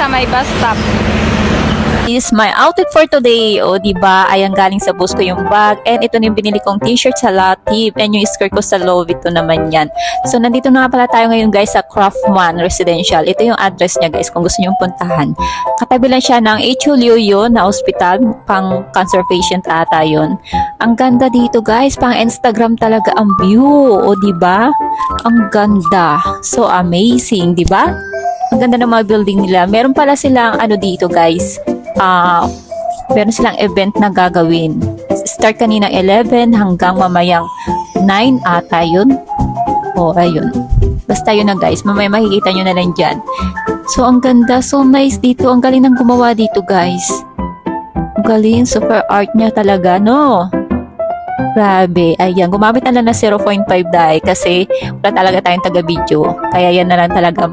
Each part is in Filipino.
sa may bus stop. This is my outfit for today. O, diba? Ayan, galing sa boss ko yung bag. And ito na yung binili kong t-shirt sa Latif. And yung skirt ko sa Louis Vuitton naman yan. So, nandito na nga pala tayo ngayon guys sa Craftman Residential. Ito yung address niya guys kung gusto nyo puntahan. Katabi lang siya ng H.U. Liu na hospital. Pang cancer patient ata yun. Ang ganda dito guys. Pang Instagram talaga ang view. O, diba? Ang ganda. So, amazing. Diba? Ang ganda ng mga building nila. Meron pala silang ano dito guys. Meron silang event na gagawin. Start kanina 11 hanggang mamayang 9 ata yun. O, ayun. Basta yun na guys. Mamaya makikita nyo na lang dyan. So, ang ganda. So nice dito. Ang galing ng gumawa dito guys. Ang galing. Super art niya talaga, no? Grabe. Ayan. Gumamit na lang na 0.5 dye kasi wala talaga tayong taga-video. Kaya yan na lang talaga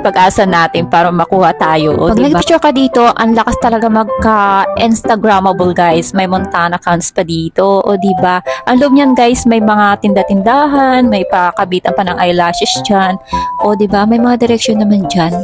pag-asa natin para makuha tayo. O, pag nag-picture ka dito, ang lakas talaga magka-Instagrammable guys. May Montana accounts pa dito. O, diba? Ang loob niyan guys, may mga tinda-tindahan, may pakabitan pa ng eyelashes dyan. O, diba? May mga direction naman dyan.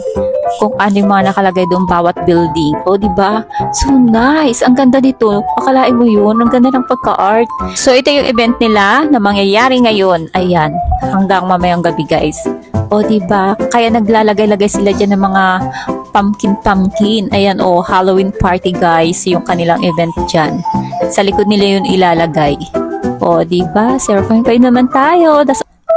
Kung ano yung mga nakalagay doon bawat building. O, diba? So, nice. Ang ganda dito. Akalain mo yun. Ang ganda ng pagka-art. So, ito yung event nila na mangyayari ngayon. Ayan. Hanggang mamayang gabi guys. O, diba? Kaya naglalagay-lagay sila dyan ng mga pumpkin. Ayan, o, Halloween party guys. Yung kanilang event dyan. Sa likod nila yun ilalagay. O, diba? 0.5 naman tayo.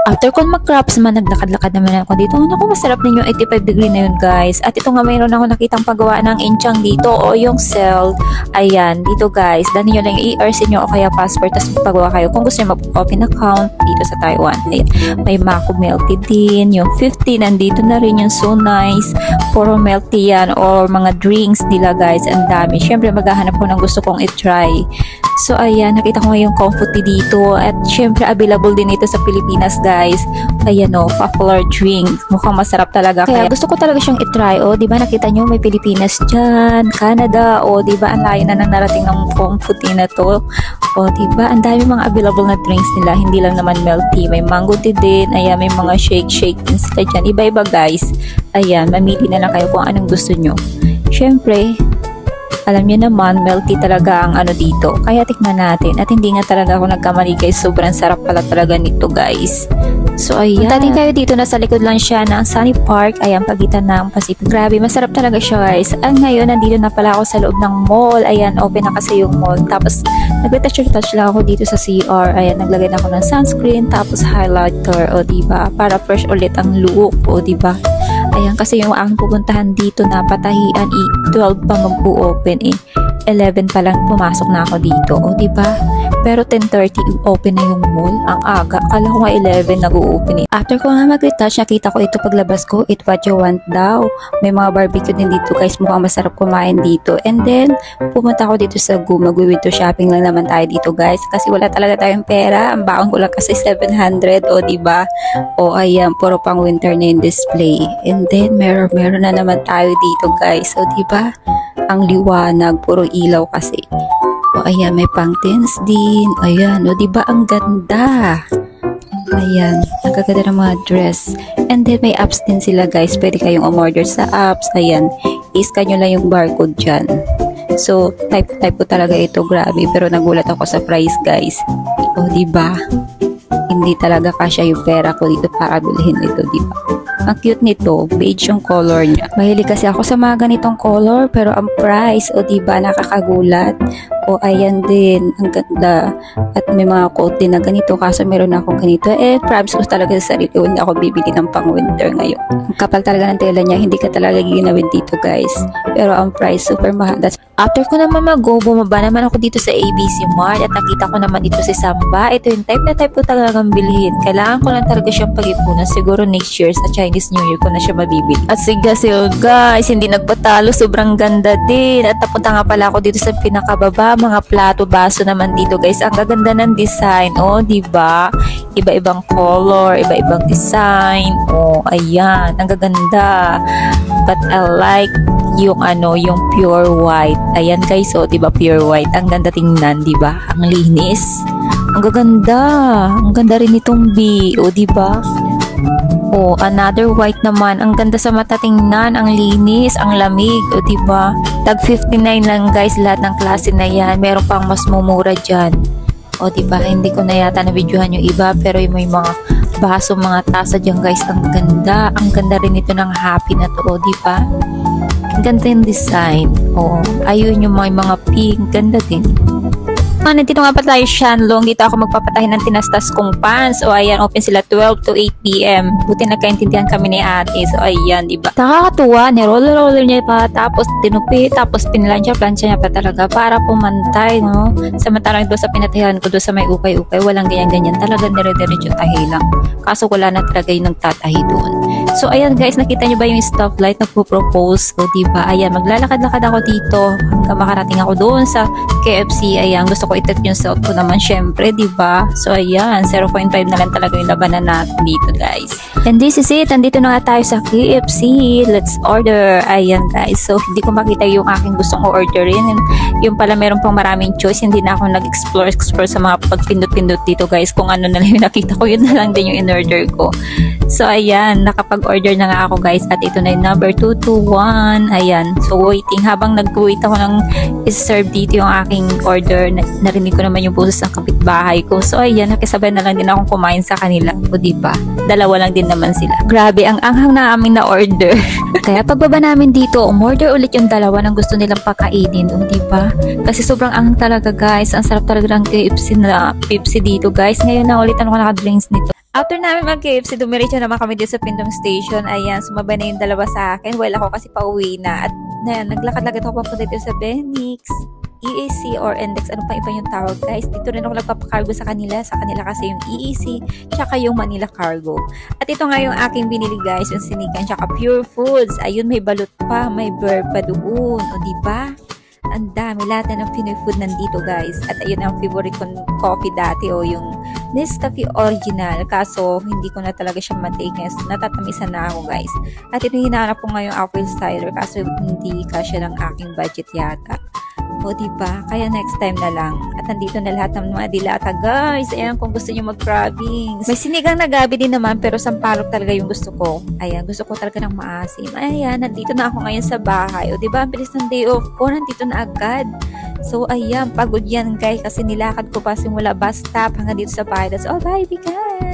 After ko mag-crops man, naglakad-lakad naman ako dito. Naku, masarap din yung 85 degree na yun guys. At ito nga mayroon ako nakitang paggawa ng inchang dito o yung cell. Ayan, dito guys. Dali nyo lang yung ERC nyo o kaya passport. Tapos paggawa kayo kung gusto nyo mag-open account dito sa Taiwan. Ayan. May Mako Melty din. Yung 50 nandito na rin yung so nice. Puro melty yan or mga drinks nila guys. Ang dami. Siyempre maghahanap ko ng gusto kong i-try. So ayan, nakita ko ngayong comfort dito. At siyempre available din ito sa Pilipinas guys. Ayan o, popular drink. Mukhang masarap talaga. Kaya gusto ko talaga siyang i-try. O, diba nakita nyo may Pilipinas dyan, Canada. O, diba ang layo na nang narating ng comfort na to. O, diba ang dami mga available na drinks nila. Hindi lang naman milk tea. May mango tea din. Ayan, may mga shake din sila dyan. Iba-iba guys. Ayan, mamili na lang kayo kung anong gusto nyo. Siyempre, alam niyo naman, milk tea talaga ang ano dito. Kaya tikman natin. At hindi nga talaga ako nagkamali guys. Sobrang sarap pala talaga nito guys. So ayan. Tating tayo dito. Nasa likod lang siya ng Sunny Park. Ayan, pagitan ng Pacific. Grabe, masarap talaga siya guys. At ngayon, nandito na pala ako sa loob ng mall. Ayan, open na kasi yung mall. Tapos, nag-touch lang ako dito sa CR. Ayan, naglagay na ako ng sunscreen. Tapos, highlighter. O, diba? Para fresh ulit ang look. O, diba? Ayan, kasi yung aking pupuntahan dito na patahian, 12 pa mag-open 11 pa lang pumasok na ako dito. O, diba? Pero 10:30 open na yung mall. Ang aga. Akala ko nga 11 nag-open After ko nga mag-retouch, nakita ko ito paglabas ko. Eat what you want daw. May mga barbecue din dito guys. Mukhang masarap kumain dito. And then, pumunta ako dito sa GU. Mag-window shopping lang naman tayo dito guys. Kasi wala talaga tayong pera. Ang baon ko lang kasi 700. O, diba? O, ayan. Puro pang winter na yung display. And then, meron na naman tayo dito guys. O, diba? Ang liwanag. Puro ilaw kasi. O, ayan, may fountains din. Ayan, o, diba ang ganda? Ayan, ang gaganda ng mga dress. And then, may apps din sila, guys. Pwede kayong umorder sa apps. Ayan, i-scan nyo lang yung barcode dyan. So, type ko talaga ito. Grabe, pero nagulat ako sa price, guys. O, diba? Hindi talaga kasya yung pera ko dito para bilhin ito, diba? Ang cute nito, beige yung color niya. Mahilig kasi ako sa mga ganitong color, pero ang price, o diba, nakakagulat. O, ayan din, ang ganda. At may mga coat din na ganito, kaso meron ako ganito. Promise ko talaga sa sarili, hindi ako bibili ng pang winter ngayon. Ang kapal talaga ng tela niya, hindi ka talaga ginawin dito guys. Pero ang price, super mahal. After ko naman mag-go, bumaba naman ako dito sa ABC Mart at nakita ko naman dito si Samba. Ito yung type na type ko talagang bilhin. Kailangan ko lang talaga siyang pag-ipunan. Siguro next year sa Chinese New Year ko na siya mabibili. At sige guys, hindi nagpatalo. Sobrang ganda din. At napunta nga pala ako dito sa pinakababa. Mga plato, baso naman dito guys. Ang gaganda ng design. O, diba? Iba-ibang color, iba-ibang design. O, ayan. Ang gaganda. But I like yung yung pure white. Ayan guys, so 'di ba pure white. Ang ganda tingnan, 'di ba? Ang linis. Ang gaganda. Ang ganda rin itong B, o 'di ba? Oh, another white naman. Ang ganda sa mata tingnan, ang linis, ang lamig, o diba? Tag 59 lang guys, lahat ng klase na yan. Meron pang mas mumura dyan. O diba, hindi ko na yata na-videohan yung iba, pero yung may mga baso, mga tasa dyan guys, ang ganda. Ang ganda rin ito ng happy na to, o diba? Ang ganda yung design. O, ayun yung mga pink, ganda din. Nandito nga pa tayo Shanlong. Dito ako magpapatahin ng tinastas kong pants. O ayan, open sila 12 to 8 p.m. Buti nagkaintindihan kami ni ate. So ayan, diba? Nakakatuwa. Ni-roller niya pa. Tapos tinupi. Tapos plancha niya pa talaga para pumantay, no? Samantalang doon sa pinatahilan ko, doon sa may ukay-ukay, walang ganyan-ganyan. Talaga nire-diretso tahi lang. Kaso wala na talaga yung nagtatahi doon. So ayan guys, nakita nyo ba yung stoplight? Nagpo-propose. O diba? Ayan, maglalakad-lakad ako dito hanggang makarating ako doon sa KFC. Ayan, gusto ko itat yung suot ko naman syempre, diba? So ayan, 0.5 na lang talaga yung labanan natin dito guys. And this is it, nandito na nga tayo sa KFC. Let's order. Ayan guys, so hindi ko makita yung aking gustong orderin. Yung pala meron pang maraming choice, hindi na ako nag-explore sa mga pagpindot-pindot dito guys. Kung ano na lang yung nakita ko, yun na lang din yung in-order ko. So ayan, nakapag-order na nga ako guys, at ito na yung number 221. Ayan, so waiting, habang nag-wait ako ng is-serve dito yung aking order, narinig ko naman yung boses ng kapitbahay ko. So ayan, nakisabay na lang din akong kumain sa kanila. O diba? Dalawa lang din naman sila. Grabe, ang anghang na aming na order. Kaya pagbaba namin dito, umorder ulit yung dalawa ng gusto nilang pakainin. O diba? Kasi sobrang anghang talaga guys. Ang sarap talaga ng KFC na Pepsi dito guys. Ngayon na ulit ako naka-drinks nito. After namin mag-KFC, dumiretso naman kami dito sa Pindong Station. Ayan, sumabay na yung dalawa sa akin. Well, ako kasi pauwi na. At naglakad-lakad ako papunta dito sa Benix, EAC or Index. Ano pa iba yung tawag guys? Dito rin ako nagpapakargo sa kanila. Sa kanila kasi yung EAC, tsaka yung Manila Cargo. At ito nga yung aking binili guys, yung sinigang, tsaka Pure Foods. Ayun, may balot pa, may burr pa doon. O diba? Ang dami, lahat na ng Pinoy food nandito guys. At ayun ang favorite kong coffee dati, o yung Nescafe Original. Kaso hindi ko na talaga siya matake, natatamisan na ako guys. At ito hinahanap ko ngayong apple cider, kaso hindi kasya ng aking budget yata. O diba? Kaya next time na lang. At nandito na lahat ng mga dilata guys. Ayan, kung gusto nyo mag-crabbings. May sinigang na gabi din naman, pero sampalok talaga yung gusto ko. Ayan, gusto ko talaga ng maasim. Ayan, nandito na ako ngayon sa bahay. O diba, ang bilis ng day off ko, nandito na agad. So ayan, pagod yan guys, kasi nilakad ko pa simula bus stop hanggang dito sa bahay. That's all, bye guys!